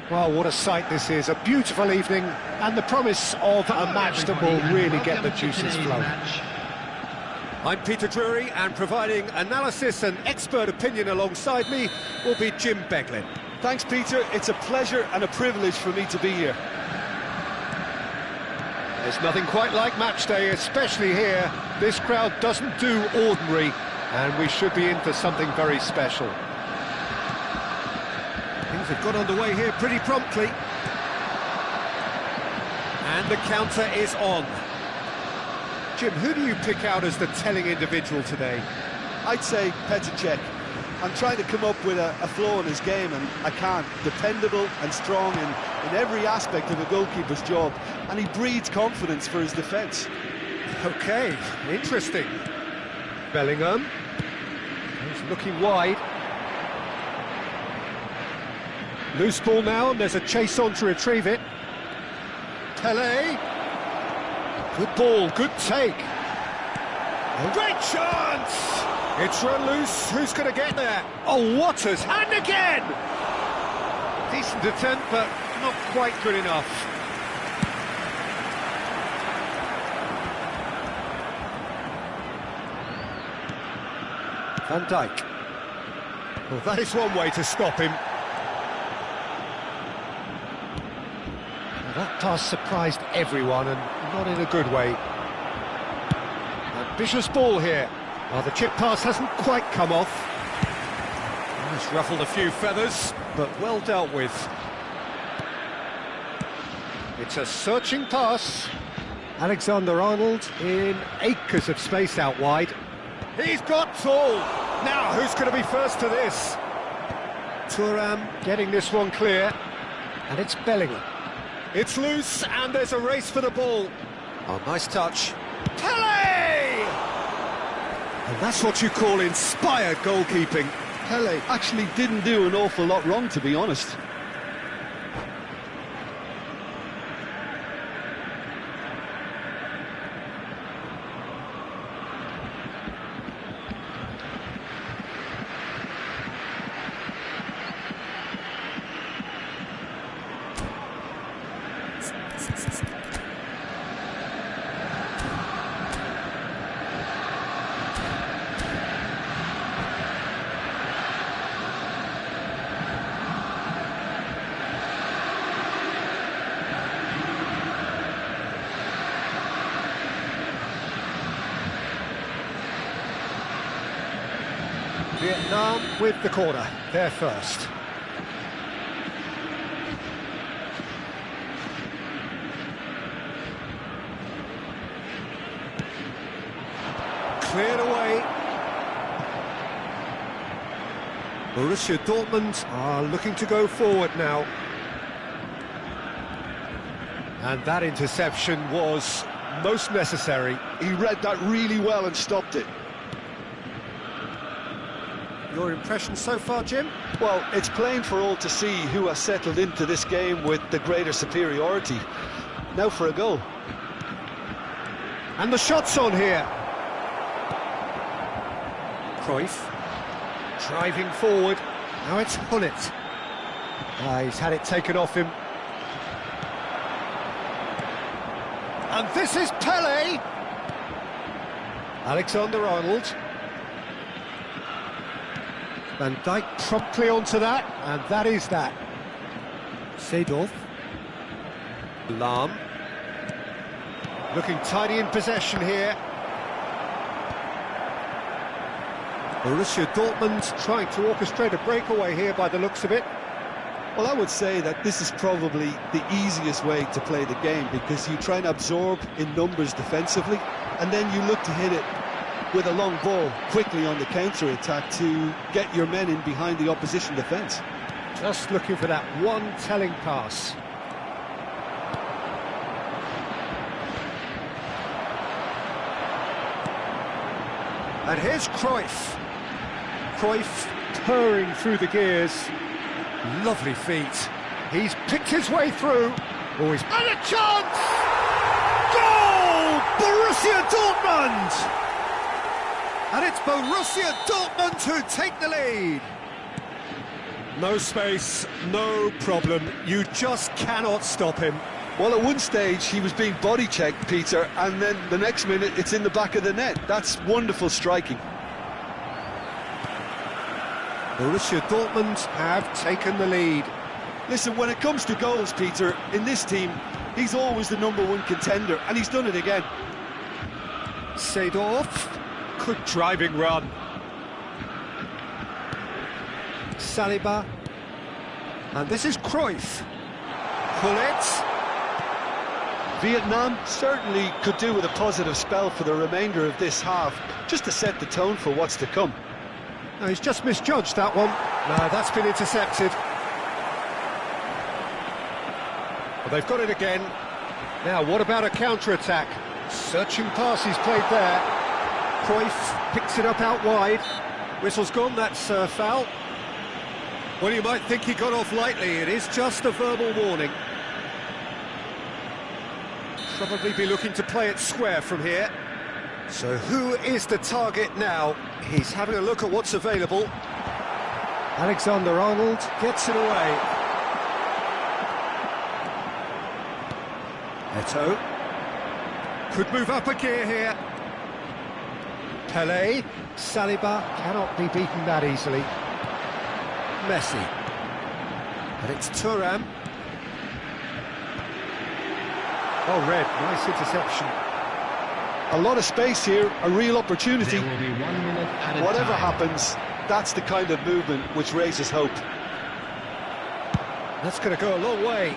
Well, what a sight this is. A beautiful evening and the promise of a match that will really get the juices flowing. I'm Peter Drury, and providing analysis and expert opinion alongside me will be Jim Beglin. Thanks, Peter. It's a pleasure and a privilege for me to be here. There's nothing quite like match day, especially here. This crowd doesn't do ordinary, and we should be in for something very special. Things have got underway here pretty promptly. And the counter is on. Jim, who do you pick out as the telling individual today? I'd say Petr Cech. I'm trying to come up with a flaw in his game, and I can't. Dependable and strong in every aspect of a goalkeeper's job, and he breeds confidence for his defence. OK, interesting. Bellingham. He's looking wide. Loose ball now, and there's a chase on to retrieve it. Pelé. Good ball, good take. Great chance! It's run loose, who's going to get there? Oh, Waters, and again! Decent attempt, but not quite good enough. Van Dijk. Well, that is one way to stop him. Well, that pass surprised everyone, and not in a good way. Ambitious ball here. Well, the chip pass hasn't quite come off. It's ruffled a few feathers, but well dealt with. It's a searching pass. Alexander-Arnold in acres of space out wide. He's got tall. Now, who's going to be first to this? Thuram getting this one clear. And it's Bellingham. It's loose, and there's a race for the ball. Oh, nice touch. Pele! And that's what you call inspired goalkeeping. Pele actually didn't do an awful lot wrong, to be honest. Vietnam with the corner, they're first. Cleared away. Borussia Dortmund are looking to go forward now. And that interception was most necessary. He read that really well and stopped it. Your impression so far, Jim? Well, it's plain for all to see who has settled into this game with the greater superiority. Now for a goal. And the shot's on here. Cruyff driving forward. Now it's Gullit. He's had it taken off him. And this is Pele. Alexander-Arnold. Van Dijk promptly onto that, and that is that. Seedorf. Lahm. Looking tidy in possession here. Borussia Dortmund trying to orchestrate a breakaway here by the looks of it. Well, I would say that this is probably the easiest way to play the game, because you try and absorb in numbers defensively, and then you look to hit it with a long ball quickly on the counter-attack to get your men in behind the opposition defence. Just looking for that one telling pass. And here's Cruyff. Cruyff purring through the gears. Lovely feet. He's picked his way through. Oh, he's... And a chance! Goal! Borussia Dortmund! And it's Borussia Dortmund who take the lead. No space, no problem. You just cannot stop him. Well, at one stage he was being body-checked, Peter, and then the next minute it's in the back of the net. That's wonderful striking. Borussia Dortmund have taken the lead. Listen, when it comes to goals, Peter, in this team, he's always the #1 contender, and he's done it again. Seedorf. Good driving run. Saliba. And this is Cruyff. Gullit. Vietnam certainly could do with a positive spell for the remainder of this half, just to set the tone for what's to come. No, he's just misjudged that one. No, that's been intercepted. Well, they've got it again. Now, what about a counter-attack? Searching pass he's played there. Cruyff picks it up out wide. Whistle's gone, that's foul. Well, you might think he got off lightly. It is just a verbal warning. Probably be looking to play it square from here. So who is the target now? He's having a look at what's available. Alexander-Arnold gets it away. Eto'o could move up a gear here. Pele, Saliba cannot be beaten that easily. Messi. And it's Thuram. Oh, Red, nice interception. A lot of space here, a real opportunity. There will be 1 minute at a Whatever time. happens, that's the kind of movement which raises hope. That's going to go a long way.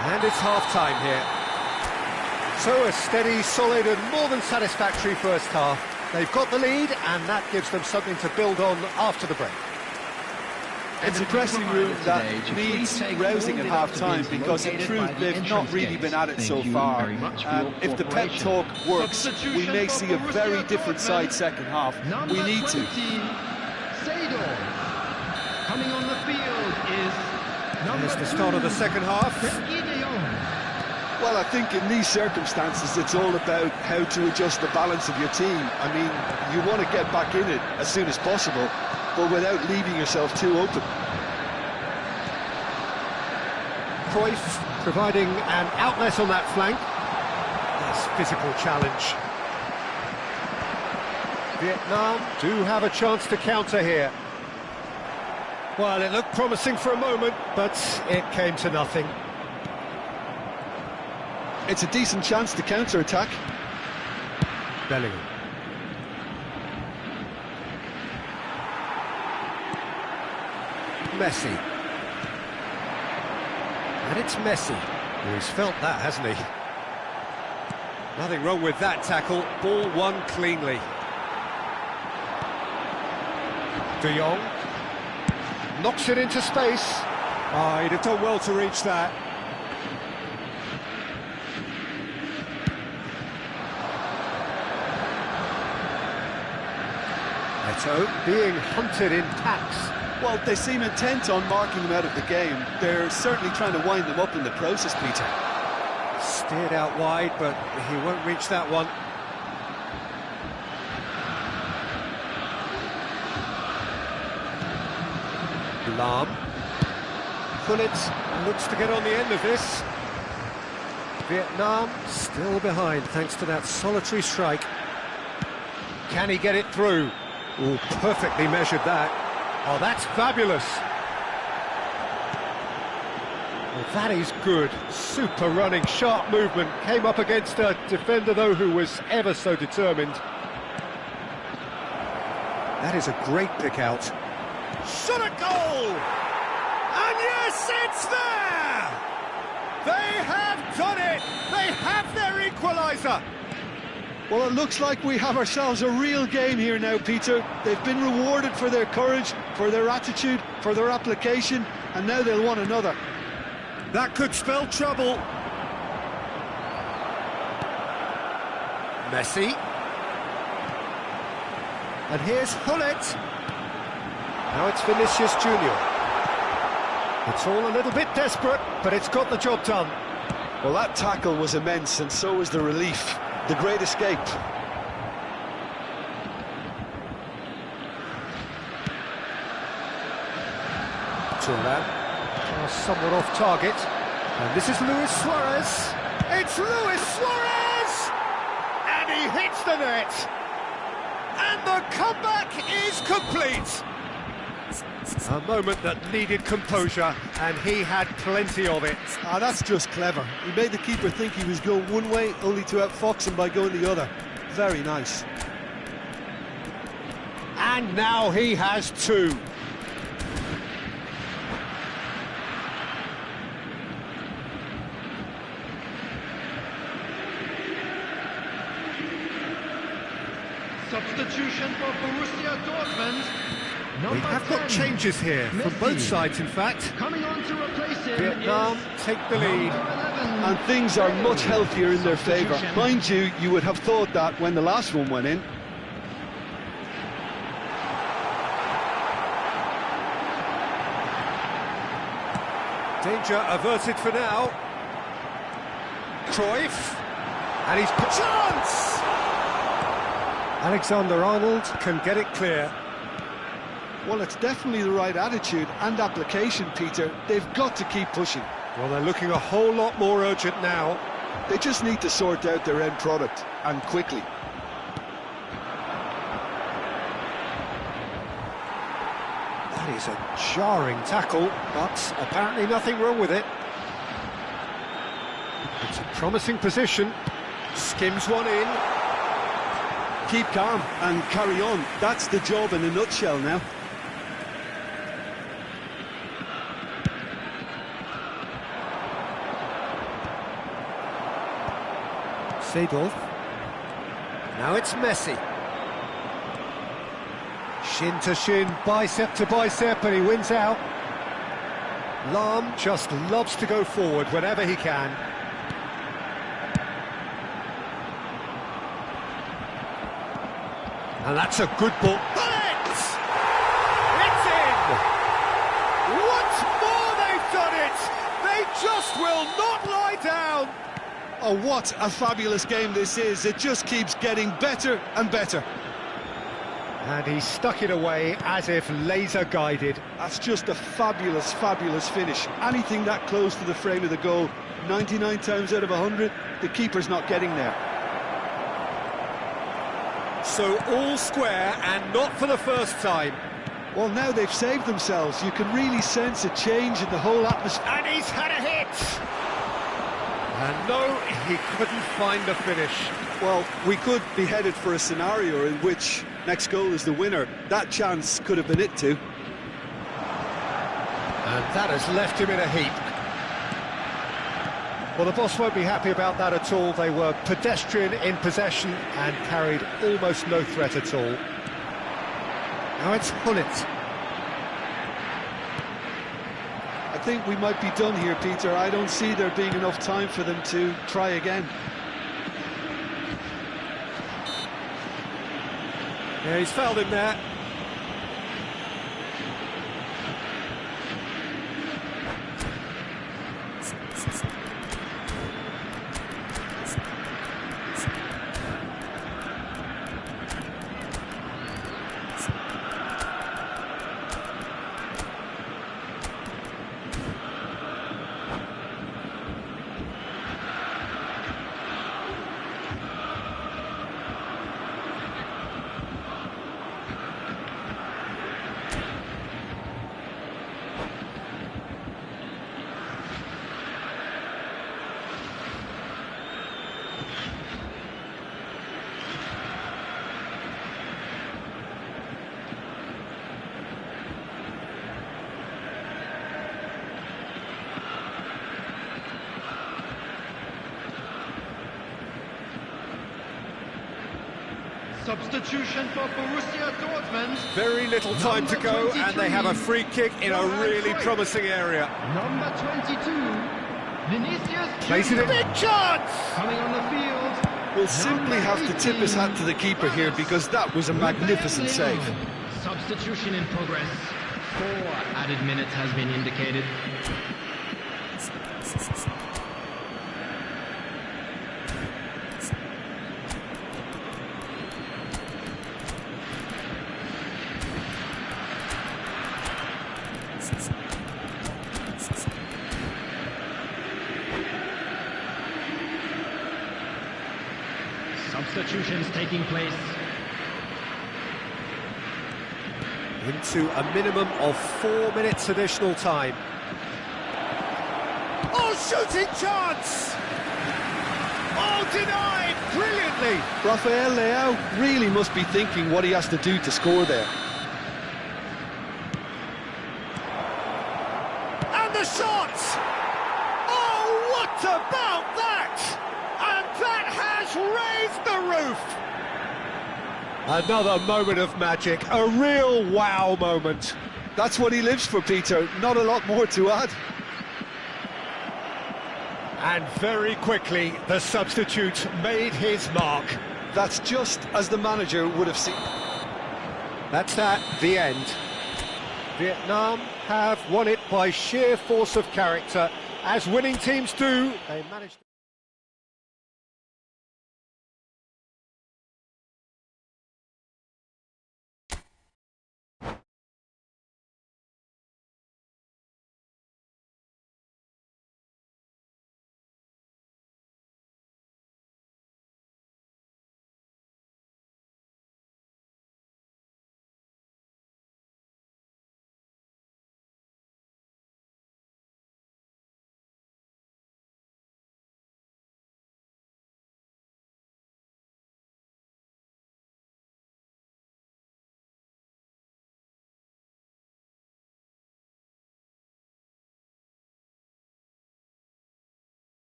And it's half-time here. So a steady, solid and more than satisfactory first half. They've got the lead and that gives them something to build on after the break. It's a dressing room that needs rousing at half-time because in truth they've not really been at it so far. If the pep talk works, we may see a very different side second half. We need to. Seydorf. Coming on the field is number Here's the start of the second half. Frenkie de Jong. Well, I think in these circumstances it's all about how to adjust the balance of your team. I mean, you want to get back in it as soon as possible, but without leaving yourself too open. Cruyff providing an outlet on that flank. Nice physical challenge. Vietnam do have a chance to counter here. Well, it looked promising for a moment, but it came to nothing. It's a decent chance to counter-attack. Bellingham. Messi. And it's Messi. Oh, he's felt that, hasn't he? Nothing wrong with that tackle. Ball won cleanly. De Jong. Knocks it into space. Oh, he'd have done well to reach that. Eto'o being hunted in packs. Well, they seem intent on marking them out of the game. They're certainly trying to wind them up in the process, Peter. Steered out wide, but he won't reach that one. Lahm. Gullit looks to get on the end of this. Vietnam still behind thanks to that solitary strike. Can he get it through? Oh, perfectly measured that. Oh, that's fabulous. Well, that is good. Super running, sharp movement. Came up against a defender, though, who was ever so determined. That is a great pick out. Shot a goal! And yes, it's there! They have done it! They have their equaliser! Well, it looks like we have ourselves a real game here now, Peter. They've been rewarded for their courage, for their attitude, for their application, and now they'll want another. That could spell trouble. Messi. And here's Gullit. Now it's Vinicius Junior. It's all a little bit desperate, but it's got the job done. Well, that tackle was immense, and so was the relief. The great escape. Thuram. Somewhat off target. And this is Luis Suarez. It's Luis Suarez! And he hits the net. And the comeback is complete. A moment that needed composure, and he had plenty of it. Ah, that's just clever. He made the keeper think he was going one way, only to outfox him by going the other. Very nice. And now he has two. Substitution for Borussia Dortmund. We have got changes here, from both sides in fact. Coming on to replace him Vietnam take the lead. And things are much healthier in their favour. Mind you, you would have thought that when the last one went in. Danger averted for now. Cruyff. And he's put chance! Alexander-Arnold can get it clear. Well, it's definitely the right attitude and application, Peter. They've got to keep pushing. Well, they're looking a whole lot more urgent now. They just need to sort out their end product, and quickly. That is a jarring tackle, but apparently nothing wrong with it. It's a promising position. Skims one in. Keep calm and carry on. That's the job in a nutshell now. Seedorf. Now it's Messi. Shin to shin, bicep to bicep, and he wins out. Lahm just loves to go forward whenever he can. And that's a good ball. It's in! Once more they've done it! They just will not lie down! Oh, what a fabulous game this is. It just keeps getting better and better. And he stuck it away as if laser guided. That's just a fabulous, fabulous finish. Anything that close to the frame of the goal, 99 times out of 100, the keeper's not getting there. So all square, and not for the first time. Well, now they've saved themselves. You can really sense a change in the whole atmosphere. And he's had a hit! And no, he couldn't find the finish. Well, we could be headed for a scenario in which next goal is the winner. That chance could have been it too. And that has left him in a heap. Well, the boss won't be happy about that at all. They were pedestrian in possession and carried almost no threat at all. Now it's Gullit. I think we might be done here, Peter. I don't see there being enough time for them to try again. Yeah, he's fouled him there. Substitution for Borussia Dortmund. Very little time to go, and they have a free kick in a really promising area. Number 22, Vinicius Plays it in. Big chance! coming on the field. We'll simply have to tip his hat to the keeper here because that was a magnificent save. Substitution in progress. 4 added minutes has been indicated. Substitutions taking place. Into a minimum of 4 minutes additional time. Oh, shooting chance! Oh, denied brilliantly! Rafael Leao really must be thinking what he has to do to score there. And the shot! Oh, what about that? And that has raised the roof! Another moment of magic, a real wow moment. That's what he lives for, Peter. Not a lot more to add. And very quickly, the substitute made his mark. That's just as the manager would have seen. That's that, the end. Vietnam have won it by sheer force of character. As winning teams do, they managed...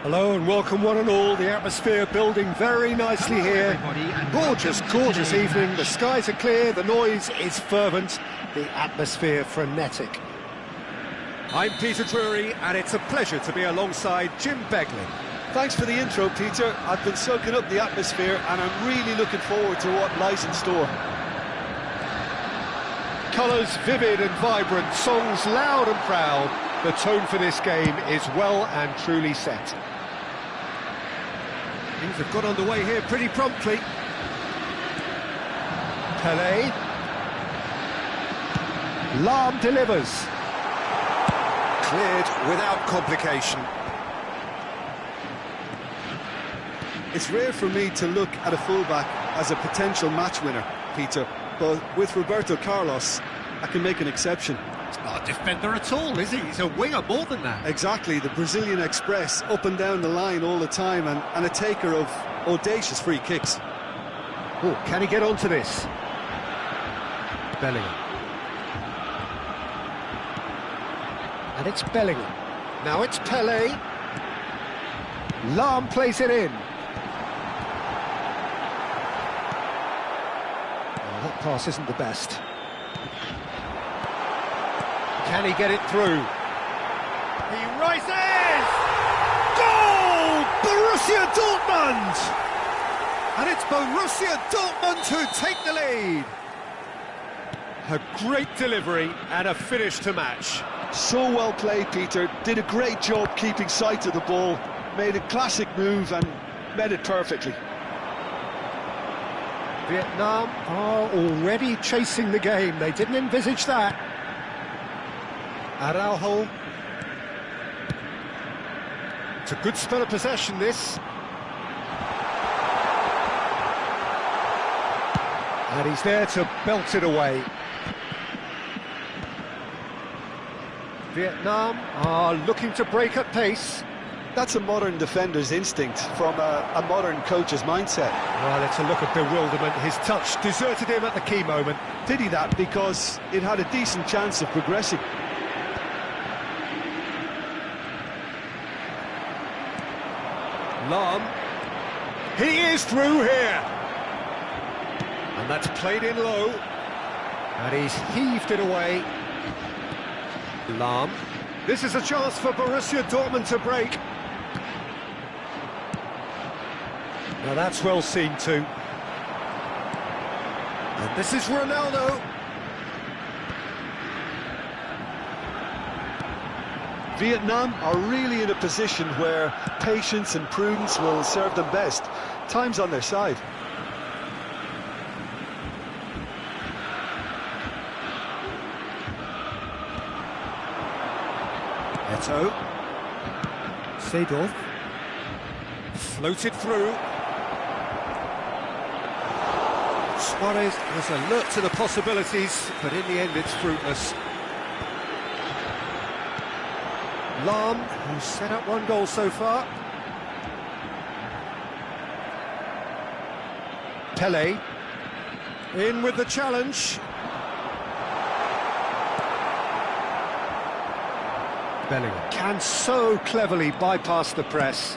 Hello and welcome one and all. The atmosphere building very nicely here. Gorgeous, gorgeous evening. The skies are clear, the noise is fervent, the atmosphere frenetic. I'm Peter Drury and it's a pleasure to be alongside Jim Beglin. Thanks for the intro, Peter. I've been soaking up the atmosphere and I'm really looking forward to what lies in store. Colours vivid and vibrant, songs loud and proud. The tone for this game is well and truly set. Things have got underway here pretty promptly. Pelé. Lahm delivers. Cleared without complication. It's rare for me to look at a fullback as a potential match winner, Peter, but with Roberto Carlos, I can make an exception. He's not a defender at all, is he? He's a winger more than that. Exactly, the Brazilian Express, up and down the line all the time, and a taker of audacious free kicks. Oh, can he get onto this? Bellingham. And it's Bellingham. Now it's Pelé. Lahm plays it in. Oh, that pass isn't the best. Can he get it through? He rises! Goal! Borussia Dortmund! And it's Borussia Dortmund who take the lead. A great delivery and a finish to match. So well played, Peter. Did a great job keeping sight of the ball. Made a classic move and met it perfectly. Vietnam are already chasing the game. They didn't envisage that. Araujo. It's a good spell of possession, this. And he's there to belt it away. Vietnam are looking to break at pace. That's a modern defender's instinct from a modern coach's mindset. Well, it's a look of bewilderment. His touch deserted him at the key moment. Pity that, because it had a decent chance of progressing. Lahm. He is through here. And that's played in low. And he's heaved it away. Lahm. This is a chance for Borussia Dortmund to break. Now that's well seen too. And this is Ronaldo. Vietnam are really in a position where patience and prudence will serve them best. Time's on their side. Eto'o. Seedorf. Floated through. Suarez was alert to the possibilities, but in the end it's fruitless. Lahm, who's set up one goal so far. Pelé. In with the challenge. Bellingham can so cleverly bypass the press.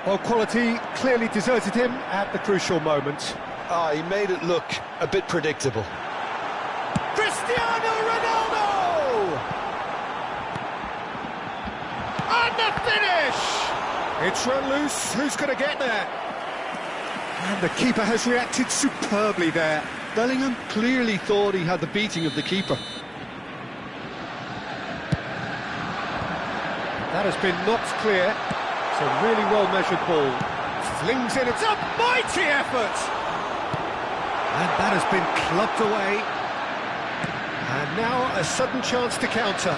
Well, quality clearly deserted him at the crucial moment. Ah, he made it look a bit predictable. Cristiano Ronaldo! And the finish! It's run loose, who's going to get there? And the keeper has reacted superbly there. Bellingham clearly thought he had the beating of the keeper. That has been knocked clear. It's a really well-measured ball. Flings in, it's a mighty effort! And that has been clubbed away. And now a sudden chance to counter.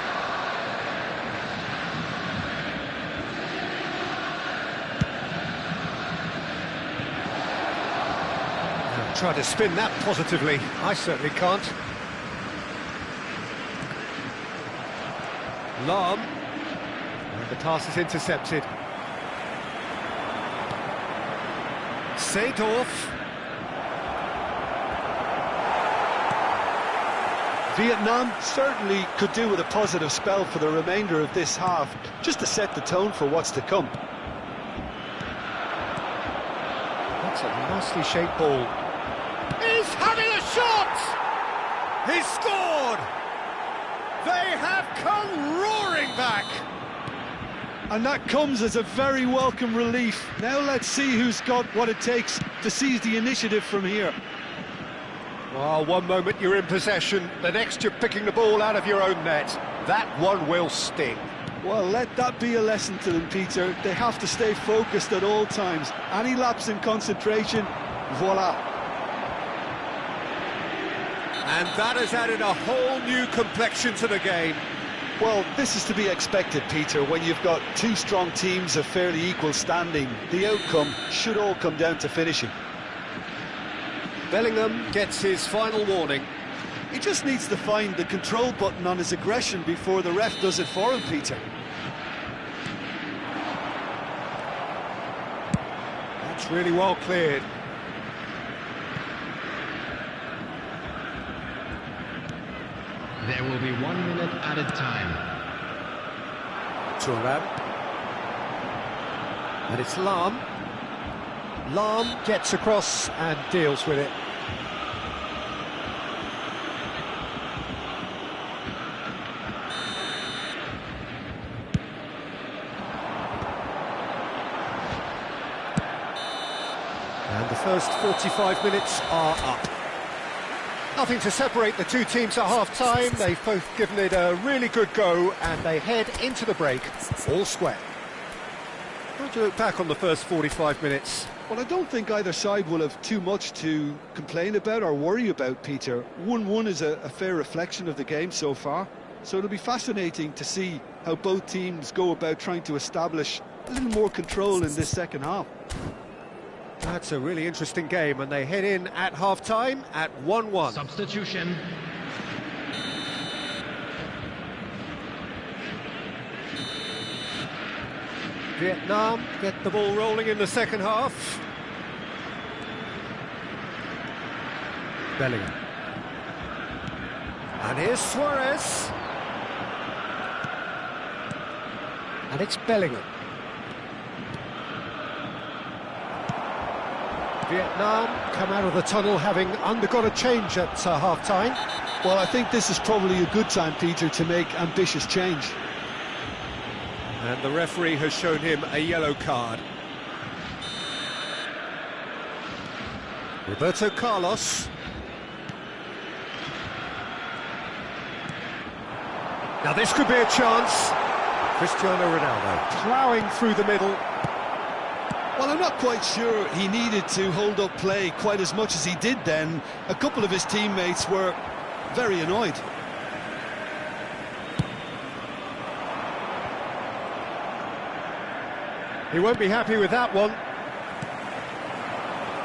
Now, try to spin that positively. I certainly can't. Lahm. And the pass is intercepted. Seedorf. Vietnam certainly could do with a positive spell for the remainder of this half, just to set the tone for what's to come. That's a nicely shaped ball. He's having a shot! He's scored! They have come roaring back! And that comes as a very welcome relief. Now let's see who's got what it takes to seize the initiative from here. Well, one moment you're in possession, the next you're picking the ball out of your own net. That one will sting. Well, let that be a lesson to them, Peter. They have to stay focused at all times. Any lapse in concentration, voila. And that has added a whole new complexion to the game. Well, this is to be expected, Peter, when you've got two strong teams of fairly equal standing. The outcome should all come down to finishing. Bellingham gets his final warning. He just needs to find the control button on his aggression before the ref does it for him, Peter. That's really well cleared. There will be 1 minute added time. Thuram. And it's Lahm. Lahm gets across and deals with it. And the first 45 minutes are up. Nothing to separate the two teams at half-time. They've both given it a really good go and they head into the break all square. How do you look back on the first 45 minutes? Well, I don't think either side will have too much to complain about or worry about, Peter. 1-1 is a fair reflection of the game so far. So it'll be fascinating to see how both teams go about trying to establish a little more control in this second half. That's a really interesting game, and they head in at half-time at 1-1. Substitution. Vietnam get the ball rolling in the second half. Bellingham. And here's Suarez. And it's Bellingham. Vietnam come out of the tunnel having undergone a change at half-time. Well, I think this is probably a good time, Peter, to make ambitious change. And the referee has shown him a yellow card. Roberto Carlos. Now this could be a chance. Cristiano Ronaldo ploughing through the middle. Well, I'm not quite sure he needed to hold up play quite as much as he did then. A couple of his teammates were very annoyed. He won't be happy with that one.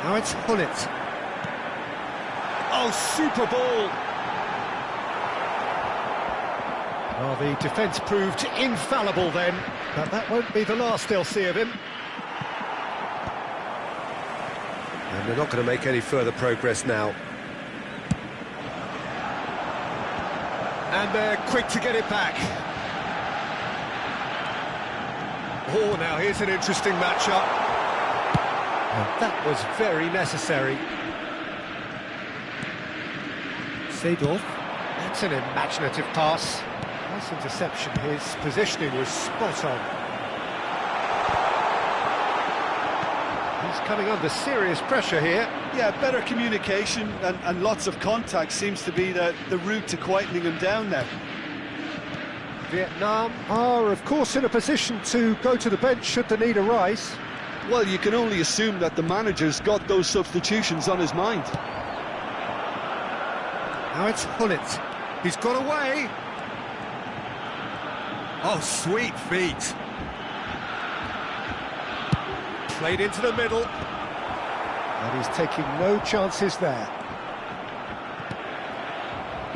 Now it's Hullet. Oh, super ball! Well, the defence proved infallible then, but that won't be the last they'll see of him. And they're not going to make any further progress now. And they're quick to get it back. Oh, now here's an interesting matchup. And that was very necessary. Seedorf. That's an imaginative pass. Nice interception. His positioning was spot on. He's coming under serious pressure here. Yeah, better communication and lots of contact seems to be the route to quietening him down now. Vietnam are, of course, in a position to go to the bench should the need arise. Well, you can only assume that the manager's got those substitutions on his mind. Now it's Hullet. He's got away. Oh, sweet feet. Played into the middle. And he's taking no chances there.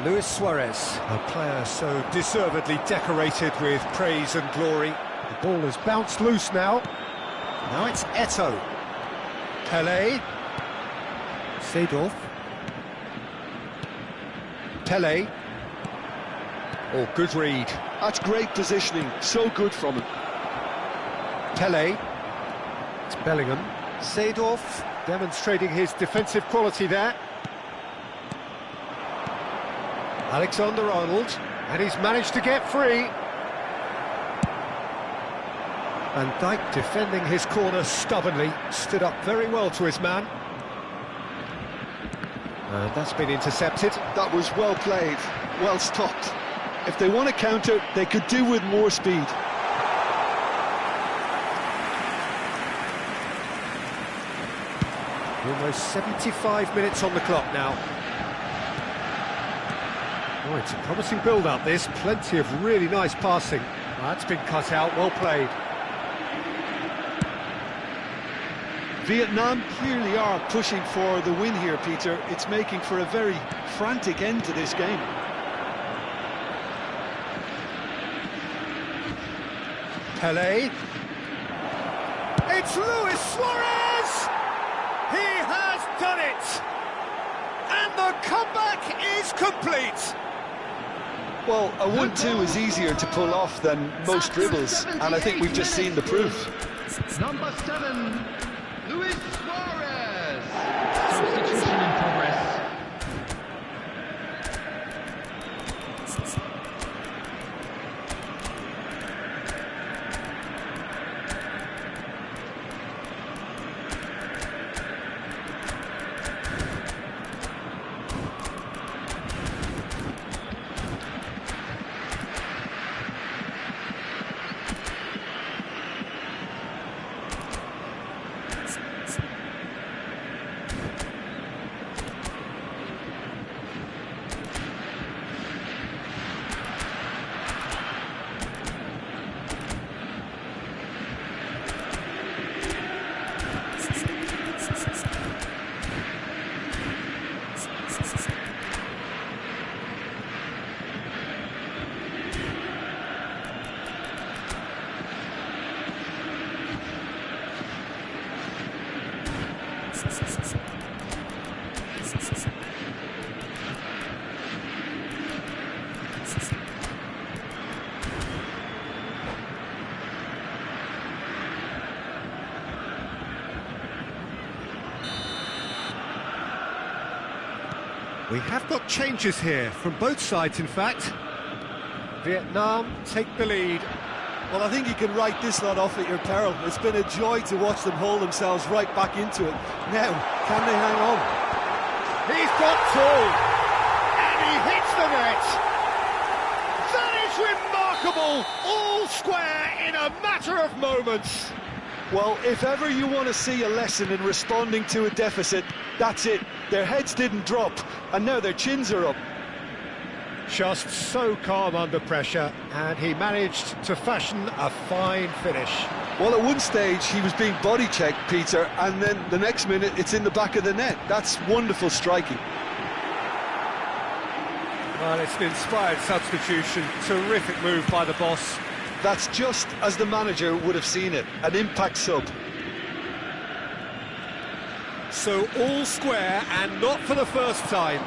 Luis Suarez, a player so deservedly decorated with praise and glory. The ball has bounced loose now. Now it's Eto'o. Pele. Seedorf. Pele. Oh, good read. That's great positioning, so good from him. Pele. It's Bellingham. Seedorf demonstrating his defensive quality there. Alexander-Arnold, and he's managed to get free. Van Dijk defending his corner stubbornly, stood up very well to his man. And that's been intercepted. That was well played, well stopped. If they want to counter, they could do with more speed. Almost 75 minutes on the clock now. Oh, it's a promising build-up, this. Plenty of really nice passing. That's been cut out, well played. Vietnam clearly are pushing for the win here, Peter. It's making for a very frantic end to this game. Pele. It's Luis Suarez! He has done it! And the comeback is complete! Well, a 1-2 is easier to pull off than most dribbles, and I think we've just seen the proof. Number 7, Luis Suarez. Substitution in progress. We have got changes here, from both sides in fact. Vietnam take the lead. Well, I think you can write this lot off at your peril. It's been a joy to watch them haul themselves right back into it. Now, can they hang on? He's got two, and he hits the net. That is remarkable, all square in a matter of moments. Well, if ever you want to see a lesson in responding to a deficit, that's it. Their heads didn't drop, and now their chins are up. Just so calm under pressure, and he managed to fashion a fine finish. Well, at one stage he was being body checked, Peter, and then the next minute it's in the back of the net. That's wonderful striking. Well, it's an inspired substitution, terrific move by the boss. That's just as the manager would have seen it, an impact sub. So all square, and not for the first time.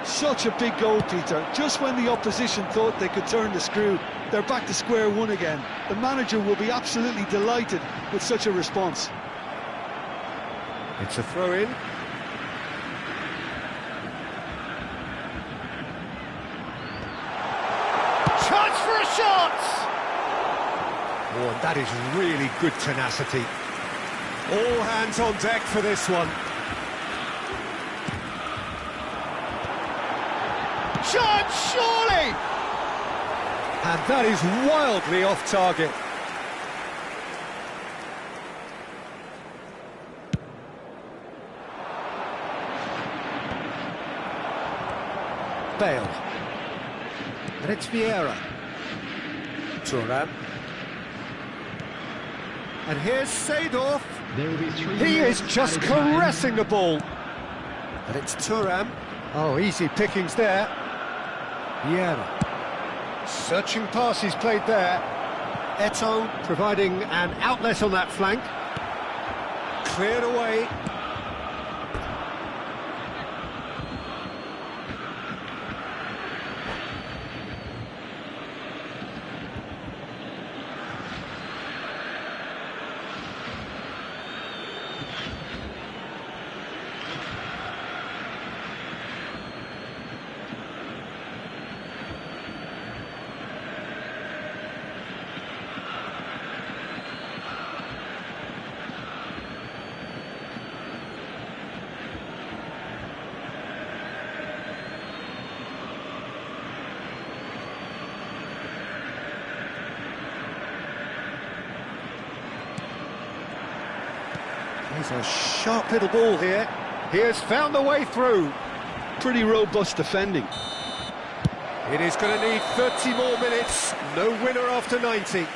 Such a big goal, Peter. Just when the opposition thought they could turn the screw, they're back to square one again. The manager will be absolutely delighted with such a response. It's a throw-in. Chance for a shot! Oh, and that is really good tenacity. All hands on deck for this one. Chance, surely! And that is wildly off target. Bale. And it's Vieira. Thuram. And here's Seedorf. There will be 3 He is minutes just added time. caressing the ball. And it's Thuram. Oh, easy pickings there. Vieira. Searching pass he's played there. Eto'o providing an outlet on that flank. Cleared away. He's a sharp little ball here. He has found the way through. Pretty robust defending. It is going to need 30 more minutes. No winner after 90.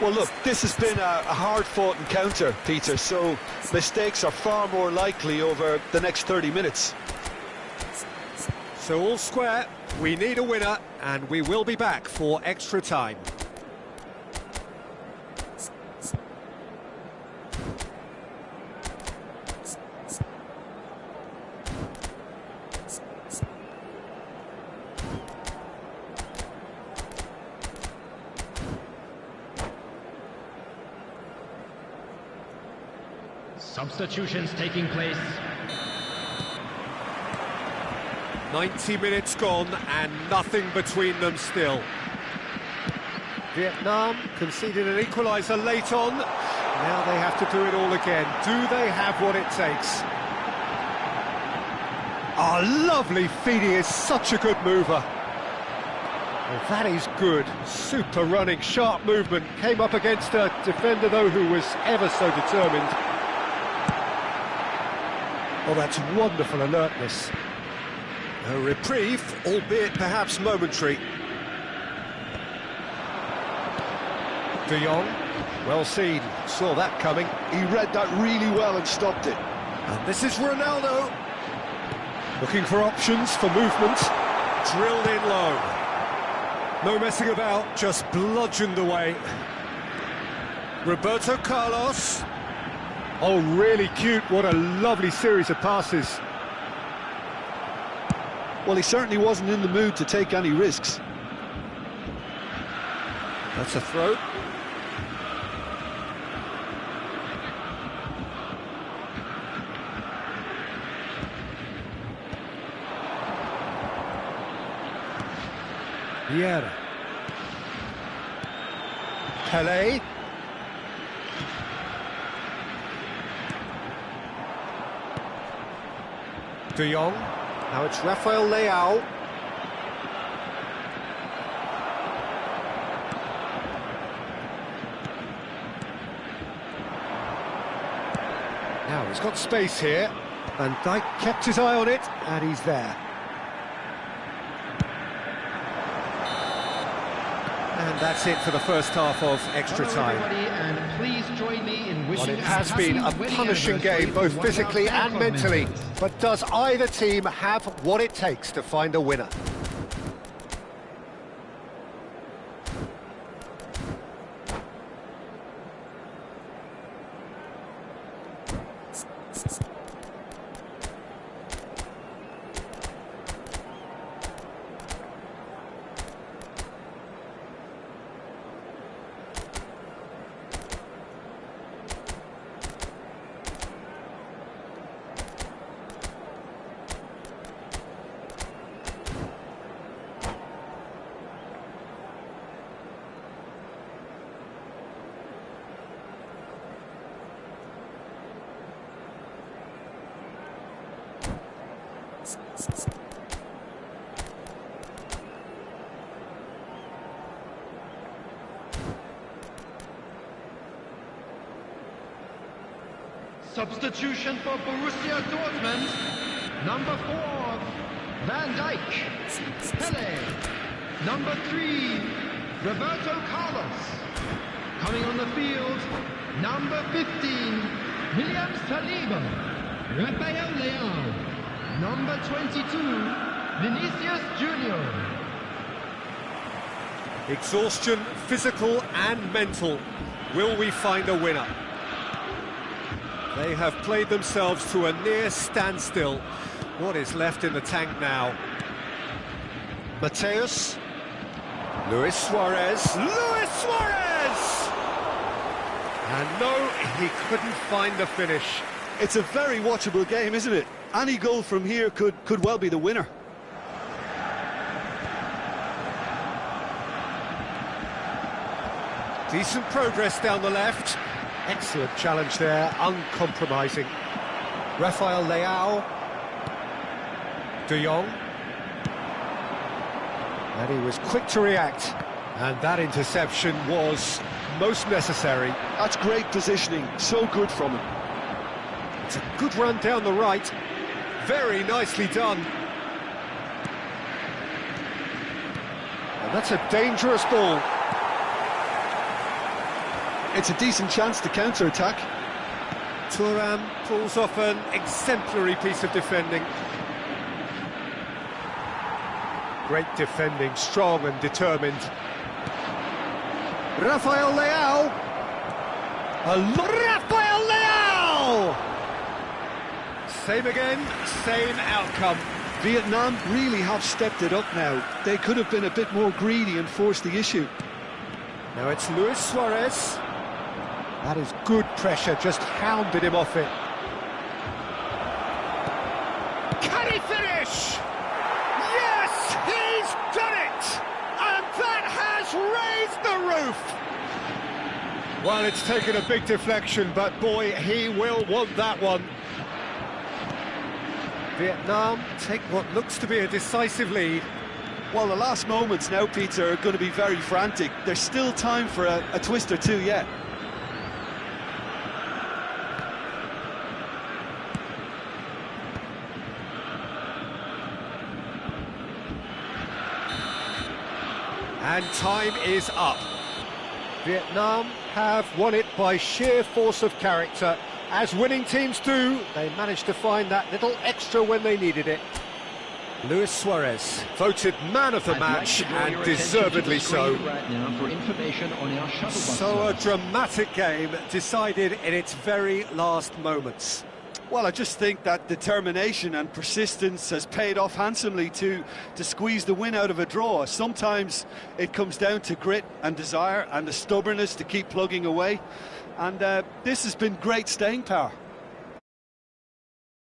Well, look, this has been a hard-fought encounter, Peter, so mistakes are far more likely over the next 30 minutes. So all square, we need a winner, and we will be back for extra time. Substitutions taking place. 90 minutes gone and nothing between them still. Vietnam conceded an equaliser late on. Now they have to do it all again. Do they have what it takes? Oh, lovely feed. He is such a good mover. Well, that is good. Super running, sharp movement. Came up against a defender, though, who was ever so determined. Oh, that's wonderful alertness. A reprieve, albeit perhaps momentary. De Jong, well seen, saw that coming. He read that really well and stopped it. And this is Ronaldo. Looking for options for movement. Drilled in low. No messing about, just bludgeoned away. Roberto Carlos. Oh, really cute. What a lovely series of passes. Well, he certainly wasn't in the mood to take any risks. That's a throw. Vieira. Pelé. De Jong. Now it's Rafael Leao. Now he's got space here. Van Dijk kept his eye on it, and he's there. And that's it for the first half of extra Hello, time. everybody, and please join me in wishing Well, it a has happy been a wedding punishing anniversary game, to both one of physically our and mentally. commenters. But does either team have what it takes to find a winner? Substitution for Borussia Dortmund. Number 4, Van Dijk. Pele. Number 3, Roberto Carlos. Coming on the field, number 15, William Saliba. Rafael Leao. Number 22, Vinicius Junior. Exhaustion, physical and mental. Will we find a winner? They have played themselves to a near standstill. What is left in the tank now? Mateus. Luis Suarez. Luis Suarez! And no, he couldn't find the finish. It's a very watchable game, isn't it? Any goal from here could well be the winner. Decent progress down the left. Excellent challenge there, uncompromising. Rafael Leao. De Jong. And he was quick to react. And that interception was most necessary. That's great positioning, so good from him. It's a good run down the right. Very nicely done. And that's a dangerous ball. It's a decent chance to counter-attack. Thuram pulls off an exemplary piece of defending. Great defending, strong and determined. Rafael Leao. Rafael Leao! Same again, same outcome. Vietnam really have stepped it up now. They could have been a bit more greedy and forced the issue. Now it's Luis Suarez. That is good pressure, just hounded him off it. Can he finish? Yes, he's done it! And that has raised the roof! Well, it's taken a big deflection, but boy, he will want that one. Vietnam take what looks to be a decisive lead. Well, the last moments now, Peter, are going to be very frantic. There's still time for a twist or two yet. And time is up. Vietnam have won it by sheer force of character. As winning teams do, they managed to find that little extra when they needed it. Luis Suarez, voted man of the match, and deservedly so. Right now for information on our shuttle bus So a dramatic game decided in its very last moments. Well, I just think that determination and persistence has paid off handsomely to squeeze the win out of a draw. Sometimes it comes down to grit and desire and the stubbornness to keep plugging away. And this has been great staying power.